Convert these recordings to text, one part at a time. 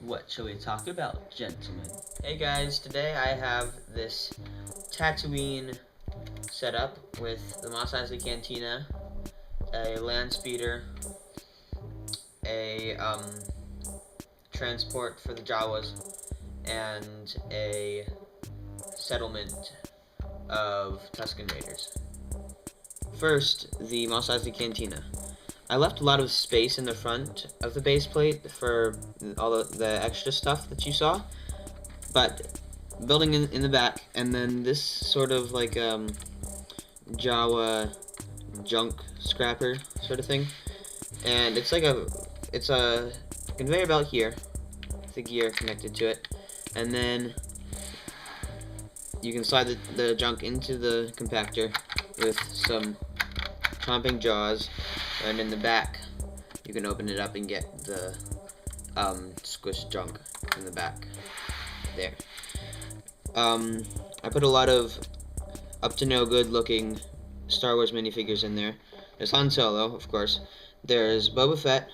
What shall we talk about, gentlemen? Hey guys, today I have this Tatooine setup with the Mos Eisley Cantina, a land speeder, a transport for the Jawas, and a settlement of Tusken Raiders. First, the Mos Eisley Cantina. I left a lot of space in the front of the base plate for all the extra stuff that you saw, but building in the back, and then this sort of like Jawa junk scrapper sort of thing, and it's a conveyor belt here, with the gear connected to it, and then you can slide the junk into the compactor with some chomping jaws, and in the back you can open it up and get the squished junk in the back there. I put a lot of up to no good looking Star Wars minifigures in there. There's Han Solo, of course. There's Boba Fett.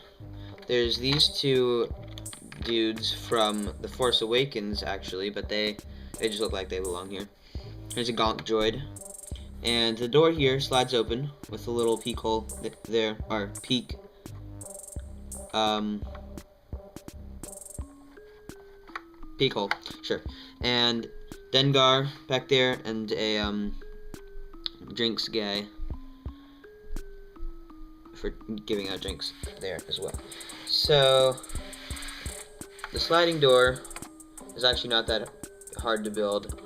There's these two dudes from The Force Awakens, actually, but they just look like they belong here. There's a Gonk droid. And the door here slides open with a little peek hole there, or peek. Peek hole, sure. And Dengar back there, and a drinks guy for giving out drinks there as well. So the sliding door is actually not that hard to build.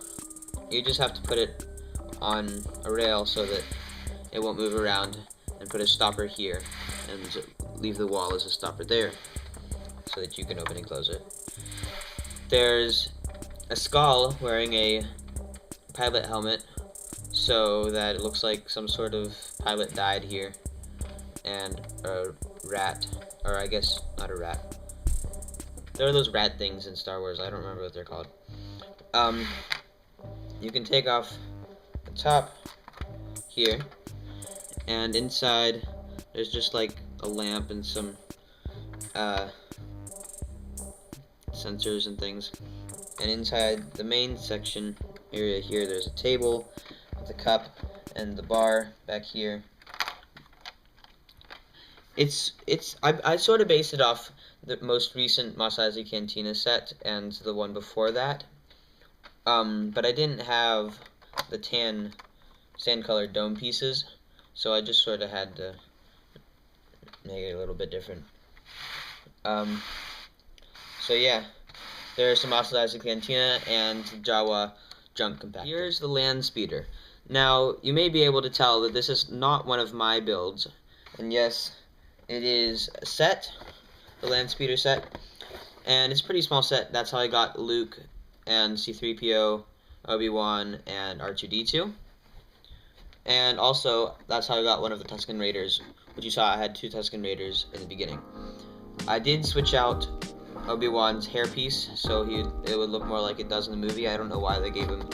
You just have to put it on a rail so that it won't move around, and put a stopper here and leave the wall as a stopper there so that you can open and close it. There's a skull wearing a pilot helmet so that it looks like some sort of pilot died here, and a rat, or I guess not a rat. There are those rat things in Star Wars, I don't remember what they're called. You can take off the top here, and inside there's just like a lamp and some sensors and things, and inside the main section area here there's a table with a cup and the bar back here. I sort of based it off the most recent Mos Eisley Cantina set and the one before that, but I didn't have the tan sand colored dome pieces, so I just sort of had to make it a little bit different. So yeah, there's some Mos Eisley Cantina and Jawa junk compactor. Here's the land speeder. Now, you may be able to tell that this is not one of my builds, and yes, it is a set, the land speeder set, and it's a pretty small set. That's how I got Luke and C-3PO, Obi-Wan, and R2-D2. And also, that's how I got one of the Tusken Raiders, which you saw I had two Tusken Raiders in the beginning. I did switch out Obi-Wan's hairpiece, so it would look more like it does in the movie. I don't know why they gave him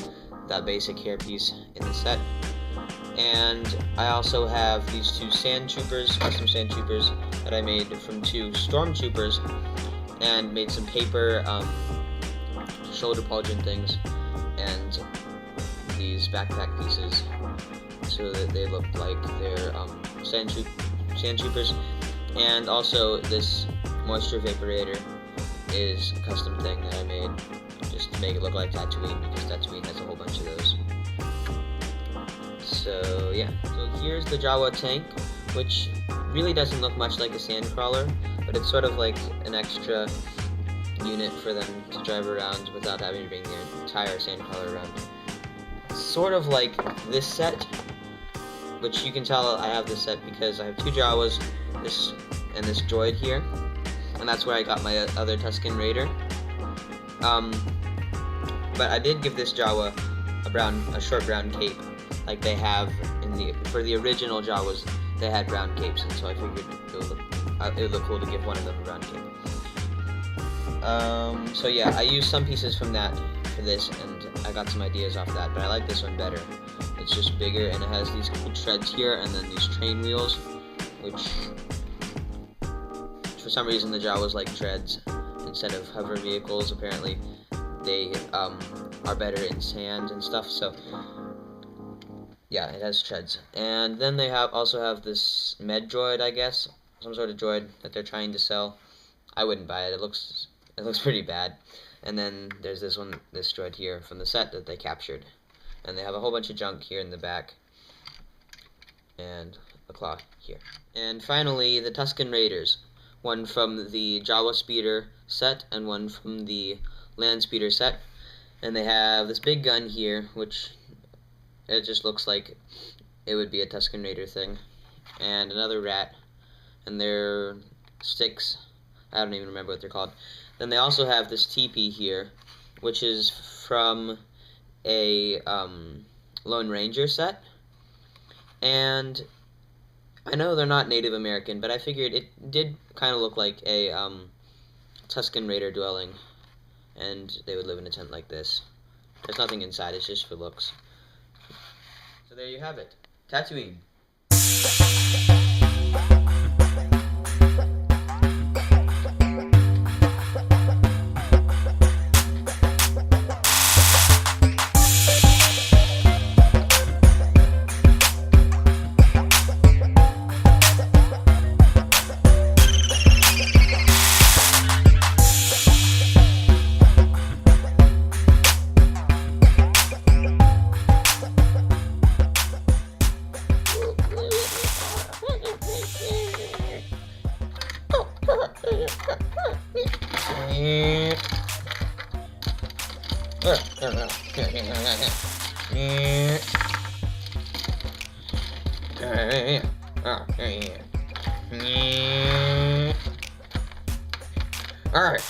that basic hairpiece in the set. And I also have these two sand troopers, custom sand troopers, that I made from two stormtroopers, and made some paper shoulder pauldron things, and these backpack pieces, so that they look like they're sand troopers. And also this moisture vaporator is a custom thing that I made just to make it look like Tatooine, because Tatooine has a whole bunch of those. So yeah, so here's the Jawa tank, which really doesn't look much like a sand crawler, but it's sort of like an extra unit for them to drive around without having to bring their entire sand crawler around. Sort of like this set, which you can tell I have this set because I have two Jawas, this droid here, and that's where I got my other Tusken Raider. But I did give this Jawa a short brown cape, like they have for the original Jawas. They had brown capes, and so I figured it would look cool to give one of them a brown cape. So yeah, I used some pieces from that for this, and I got some ideas off that, but I like this one better. It's just bigger, and it has these cool treads here, and then these train wheels, which for some reason the Jawas like treads, and instead of hover vehicles. Apparently, they are better in sand and stuff. So yeah, it has treads. And then they also have this med droid, I guess, some sort of droid that they're trying to sell. I wouldn't buy it. It looks pretty bad. And then there's this droid here from the set that they captured. And they have a whole bunch of junk here in the back. And a claw here. And finally, the Tusken Raiders. One from the Jawa Speeder set and one from the Land Speeder set. And they have this big gun here, which it just looks like it would be a Tusken Raider thing. And another rat. And their sticks. I don't even remember what they're called. Then they also have this teepee here, which is from a Lone Ranger set. And I know they're not Native American, but I figured it did kind of look like a Tusken Raider dwelling. And they would live in a tent like this. There's nothing inside, it's just for looks. So there you have it. Tatooine. All right.